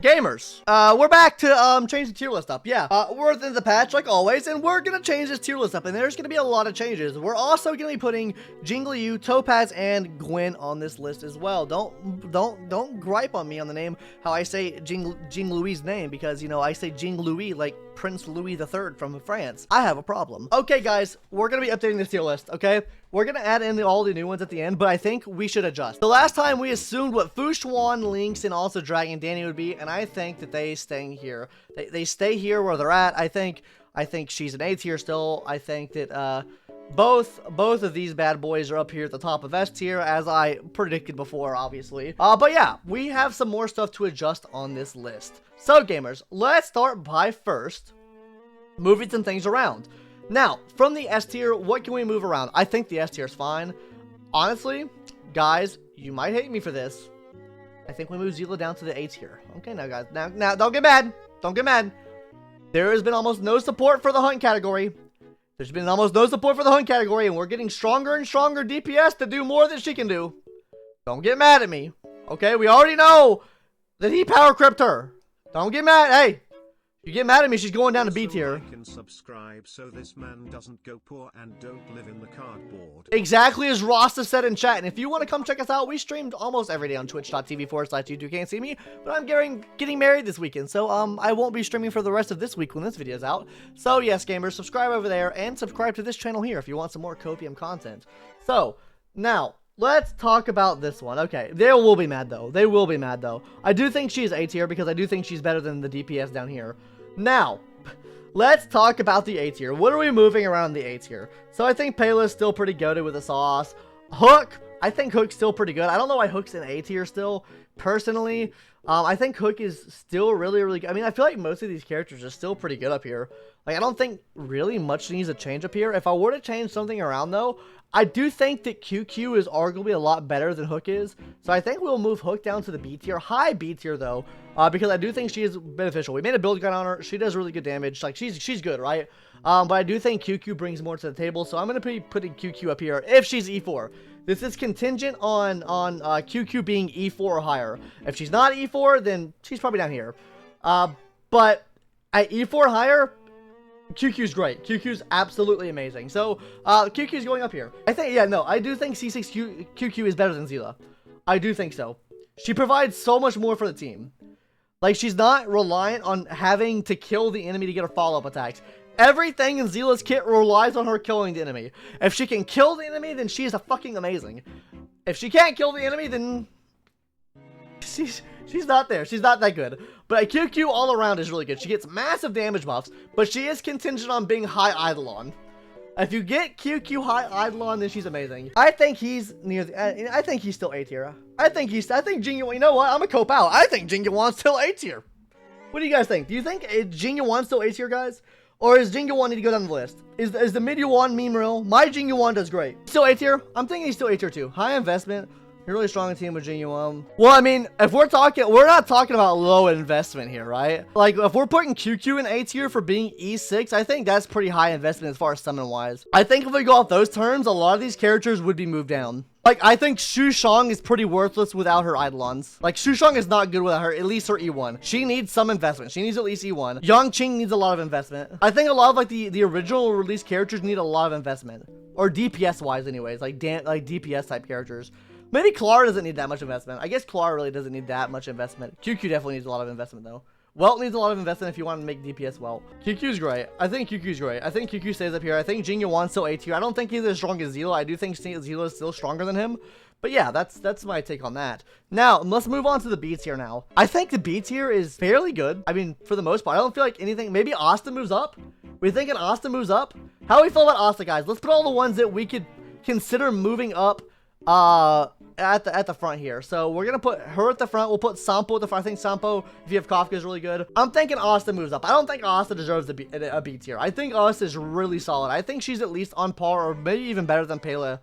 Gamers, we're back to change the tier list up. Yeah, we're within the patch like always, and we're gonna change this tier list up, and there's gonna be a lot of changes. We're also gonna be putting Jingliu, Topaz, and Gwen on this list as well. Don't gripe on me on the name how I say Jing Louis's name, because you know I say Jing Louis like Prince Louis III from France. I have a problem. Okay, guys, we're gonna be updating this tier list. Okay, we're gonna add in all the new ones at the end, but I think we should adjust. The last time we assumed what Fu Xuan, Lynx, and also Dragon Danny would be, and I think that they staying here. They stay here where they're at. I think she's an A tier still. I think that both of these bad boys are up here at the top of S tier, as I predicted before, obviously. But yeah, we have some more stuff to adjust on this list. So gamers, let's start by first moving some things around. Now, from the S tier, what can we move around? I think the S tier is fine. Honestly, guys, you might hate me for this. I think we move Zila down to the A tier. Okay, now guys, now don't get mad. Don't get mad. There has been almost no support for the hunt category. There's been almost no support for the hunt category, and we're getting stronger and stronger DPS to do more than she can do. Don't get mad at me. Okay, we already know that he power crept her. Don't get mad. Hey, you get mad at me, she's going down to B tier. Like and subscribe so this man doesn't go poor and don't live in the cardboard. Exactly as Rasta said in chat. And if you want to come check us out, we streamed almost every day on twitch.tv/YouTube. You can't see me, but I'm getting married this weekend, so I won't be streaming for the rest of this week when this video is out. So yes, gamers, subscribe over there and subscribe to this channel here if you want some more copium content. So now let's talk about this one. Okay, they will be mad though. They will be mad though. I do think she's A tier because I do think she's better than the DPS down here. Now, let's talk about the A tier. What are we moving around the A tier? So I think Payla's still pretty goated with the sauce. Hook, I think Hook's still pretty good. I don't know why Hook's in A tier still, personally. I think Hook is still really good. I mean, I feel like most of these characters are still pretty good up here. Like, I don't think really much needs to change up here. If I were to change something around, though, I do think that QQ is arguably a lot better than Hook is. So I think we'll move Hook down to the B tier. High B tier, though, because I do think she is beneficial. We made a build guide on her. She does really good damage. Like, she's good, right? But I do think QQ brings more to the table. So I'm going to be putting QQ up here if she's E4. This is contingent on QQ being E4 or higher. If she's not E4, then she's probably down here. But at E4 higher, QQ's great. QQ's absolutely amazing. So, QQ's going up here. I think, yeah, no, I do think C6 QQ is better than Zila. I do think so. She provides so much more for the team. Like, she's not reliant on having to kill the enemy to get her follow-up attacks. Everything in Zila's kit relies on her killing the enemy. If she can kill the enemy, then she is a fucking amazing. If she can't kill the enemy, then she's not there. She's not that good. But QQ all around is really good. She gets massive damage buffs, but she is contingent on being high Eidolon. If you get QQ high Eidolon, then she's amazing. I think he's near the, I think he's still A tier. I think Jingyuan, you know what? I'm gonna cope out. I think Jingyuan's still A tier. What do you guys think? Do you think Jingyuan's still A tier, guys? Or is Jingyuan need to go down the list? Is the mid Yuan meme real? My Jingyuan does great. Still A tier? I'm thinking he's still A tier too. High investment. You're really strong team with Jingyuan. Well, I mean, if we're not talking about low investment here, right? Like, if we're putting QQ in A tier for being E6, I think that's pretty high investment as far as summon wise. I think if we go off those terms, a lot of these characters would be moved down. Like, I think Xu Shang is pretty worthless without her Eidolons. Like, Xu Shang is not good without her, at least her E1. She needs some investment. She needs at least E1. Yang Qing needs a lot of investment. I think a lot of, like, the original release characters need a lot of investment. Or DPS-wise, anyways. Like DPS-type characters. Maybe Clara doesn't need that much investment. I guess Clara really doesn't need that much investment. QQ definitely needs a lot of investment, though. Welt needs a lot of investment if you want to make DPS Welt. QQ's great. I think QQ's great. I think QQ stays up here. I think Jingyuan's still A tier. I don't think he's as strong as Zila. I do think Zila is still stronger than him. But yeah, that's my take on that. Now, let's move on to the B tier now. I think the B tier is fairly good. I mean, for the most part, I don't feel like anything. Maybe Asta moves up? We thinking Asta moves up? How do we feel about Asta, guys? Let's put all the ones that we could consider moving up at the front here. So we're gonna put her at the front. We'll put Sampo at the front. I think Sampo, if you have Kafka, is really good. I'm thinking Asta moves up. I don't think Asta deserves a B tier. I think Asta is really solid. I think she's at least on par or maybe even better than Pela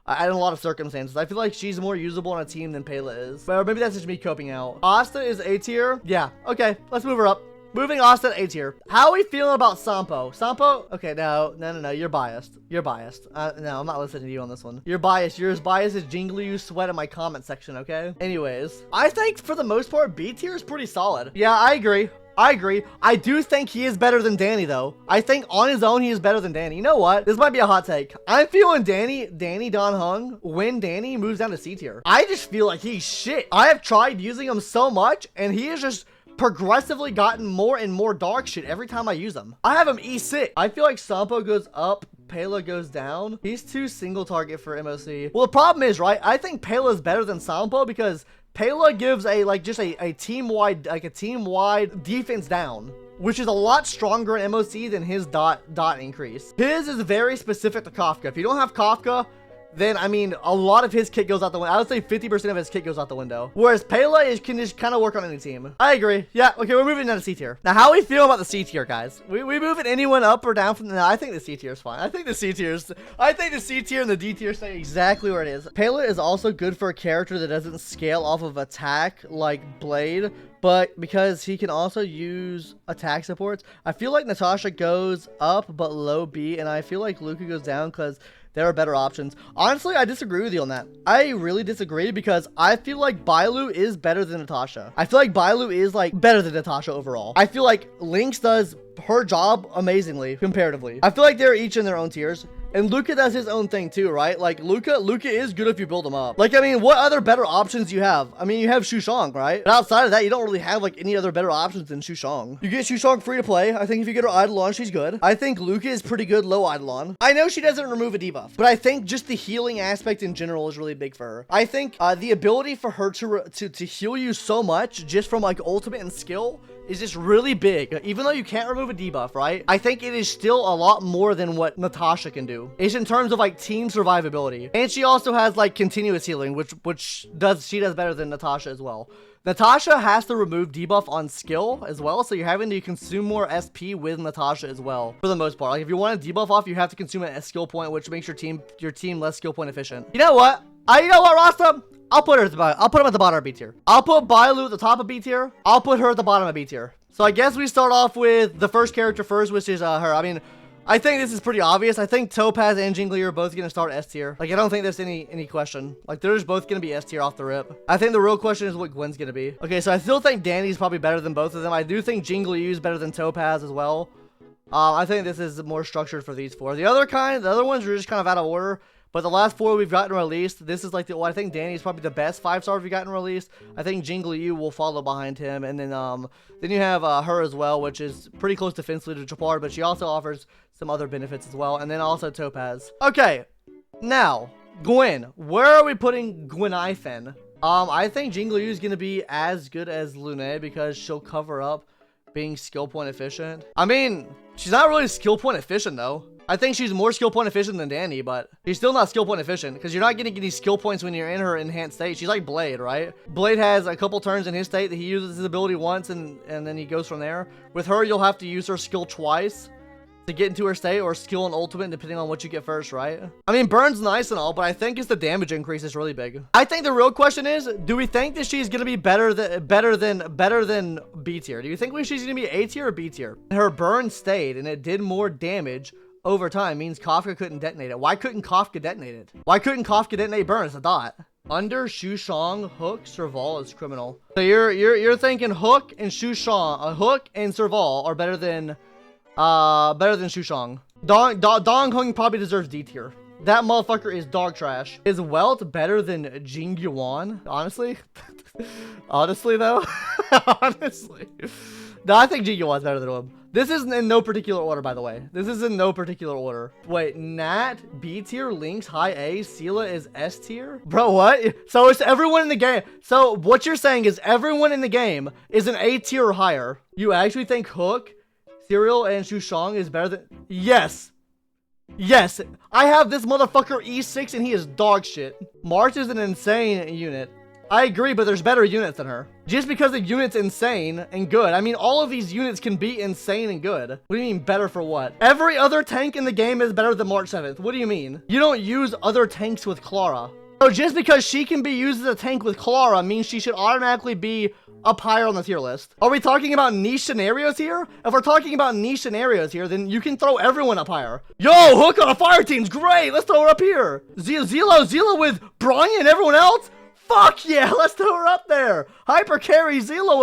in a lot of circumstances. I feel like she's more usable on a team than Pela is. But maybe that's just me coping out. Asta is A tier. Yeah, okay, let's move her up. Moving Austin A tier. How are we feeling about Sampo? Sampo? Okay, no, you're biased. You're biased. No, I'm not listening to you on this one. You're biased. You're as biased as Jingliu Sweat in my comment section, okay? Anyways, I think for the most part, B tier is pretty solid. Yeah, I agree. I do think he is better than Danny, though. I think on his own, he is better than Danny. You know what? This might be a hot take. I'm feeling Danny Don Hung, when Danny moves down to C tier. I just feel like he's shit. I have tried using him so much, and he is just progressively gotten more and more dog shit every time I use him. I have him E6. I feel like Sampo goes up, Pela goes down. He's too single target for MOC. Well, the problem is, right, I think Pela's better than Sampo because Pela gives a team-wide defense down, which is a lot stronger in MOC than his dot increase. His is very specific to Kafka. If you don't have Kafka, then, I mean, a lot of his kit goes out the window. I would say 50% of his kit goes out the window. Whereas Pela can just kind of work on any team. I agree. Yeah, okay, we're moving down to C tier. Now, how we feel about the C tier, guys? We moving anyone up or down from... No, I think the C tier is fine. I think the C tier and the D tier stay exactly where it is. Pela is also good for a character that doesn't scale off of attack like Blade, but because he can also use attack supports. I feel like Natasha goes up but low B, and I feel like Luca goes down because there are better options. Honestly, I disagree with you on that. I really disagree because I feel like Bailu is better than Natasha. I feel like Bailu is like better than Natasha overall. I feel like Lynx does her job amazingly comparatively. I feel like they're each in their own tiers. And Luca does his own thing too, right? Like Luca is good if you build him up. Like, I mean, what other better options you have? I mean, you have Shushang, right? But outside of that, you don't really have like any other better options than Shushang. You get Shushang free to play. I think if you get her Eidolon, she's good. I think Luca is pretty good low Eidolon. I know she doesn't remove a debuff, but I think just the healing aspect in general is really big for her. I think the ability for her to heal you so much just from like ultimate and skill is just really big. Even though you can't remove a debuff, right? I think it is still a lot more than what Natasha can do. It's in terms of like team survivability. And she also has like continuous healing, which she does better than Natasha as well. Natasha has to remove debuff on skill as well, so you're having to consume more SP with Natasha as well, for the most part. Like if you want to debuff off, you have to consume a skill point, which makes your team less skill point efficient. You know what? You know what, Rasta? I'll put him at the bottom of B tier. I'll put Bailu at the top of B tier. I'll put her at the bottom of B tier. So I guess we start off with the first character first, which is her. I mean, I think this is pretty obvious. I think Topaz and Jingli are both gonna start S tier. Like, I don't think there's any question. Like, they're just both gonna be S tier off the rip. I think the real question is what Gwen's gonna be. Okay, so I still think Danny's probably better than both of them. I do think Jingli is better than Topaz as well. I think this is more structured for these four. The other ones are just kind of out of order. But the last four we've gotten released, this is like I think Danny's probably the best 5-star we've gotten released. I think Jingli will follow behind him, and then you have her as well, which is pretty close defensively to Japar, but she also offers some other benefits as well, and then also Topaz. Okay, now Gwen, where are we putting Gwenithan? I think Jingli is gonna be as good as Lune because she'll cover up being skill point efficient. I mean, she's not really skill point efficient though. I think she's more skill point efficient than Danny, but she's still not skill point efficient because you're not getting any skill points when you're in her enhanced state. She's like Blade, right? Blade has a couple turns in his state that he uses his ability once and then he goes from there. With her, you'll have to use her skill twice to get into her state, or skill and ultimate depending on what you get first, right? I mean, Burn's nice and all, but I think it's the damage increase is really big. I think the real question is, do we think that she's gonna be better than B tier? Do you think she's gonna be A tier or B tier? Her burn stayed and it did more damage over time, means Kafka couldn't detonate it. Why couldn't Kafka detonate it? Why couldn't Kafka detonate burn? It's a dot. Under Shushang, Hook, Serval is criminal. So you're thinking Hook and Shushang, Hook and Serval are better than Shushang. Dong Hung probably deserves D tier. That motherfucker is dog trash. Is Welt better than Jing Yuan? Honestly? Honestly though? Honestly. No, I think Jing Yuan's better than him. This is in no particular order, by the way. This is in no particular order. Wait, Nat, B tier, Lynx, high A, Sela is S tier? Bro, what? So it's everyone in the game. So what you're saying is everyone in the game is an A tier or higher. You actually think Hook, Serial, and Shushang is better than... Yes. Yes. I have this motherfucker E6 and he is dog shit. March is an insane unit. I agree, but there's better units than her. Just because the unit's insane and good. I mean, all of these units can be insane and good. What do you mean better for what? Every other tank in the game is better than March 7th. What do you mean? You don't use other tanks with Clara. So just because she can be used as a tank with Clara means she should automatically be up higher on the tier list. Are we talking about niche scenarios here? If we're talking about niche scenarios here, then you can throw everyone up higher. Yo, Hook on a fire team's great. Let's throw her up here. Zilla with Brian and everyone else? Fuck yeah, let's throw her up there. Hyper carry Zilla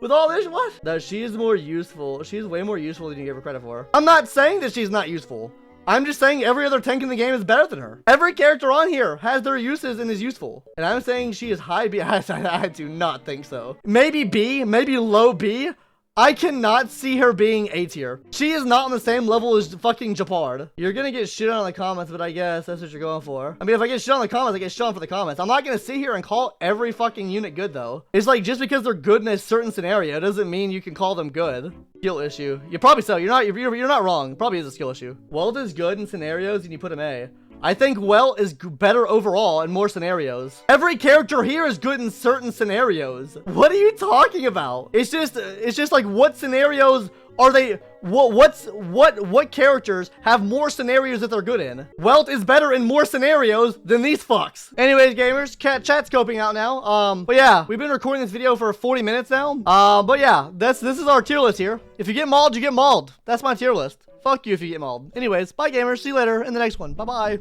with all this, what? No, she is more useful. She's way more useful than you give her credit for. I'm not saying that she's not useful. I'm just saying every other tank in the game is better than her. Every character on here has their uses and is useful. And I'm saying she is high B. I do not think so. Maybe B, maybe low B. I cannot see her being A tier. She is not on the same level as fucking Japard. You're gonna get shit on in the comments, but I guess that's what you're going for. I mean, if I get shit on the comments, I get shit on for the comments. I'm not gonna sit here and call every fucking unit good, though. It's like, just because they're good in a certain scenario doesn't mean you can call them good. Skill issue. You probably so. You're not wrong. It probably is a skill issue. Weld is good in scenarios and you put him A. I think Welt is better overall in more scenarios. Every character here is good in certain scenarios. What are you talking about? It's just like, what scenarios are they? What characters have more scenarios that they're good in? Welt is better in more scenarios than these fucks. Anyways, gamers, chat scoping out now. But yeah, we've been recording this video for 40 minutes now. But yeah, this is our tier list here. If you get mauled, you get mauled. That's my tier list. Fuck you if you get mauled. Anyways, bye gamers. See you later in the next one. Bye-bye.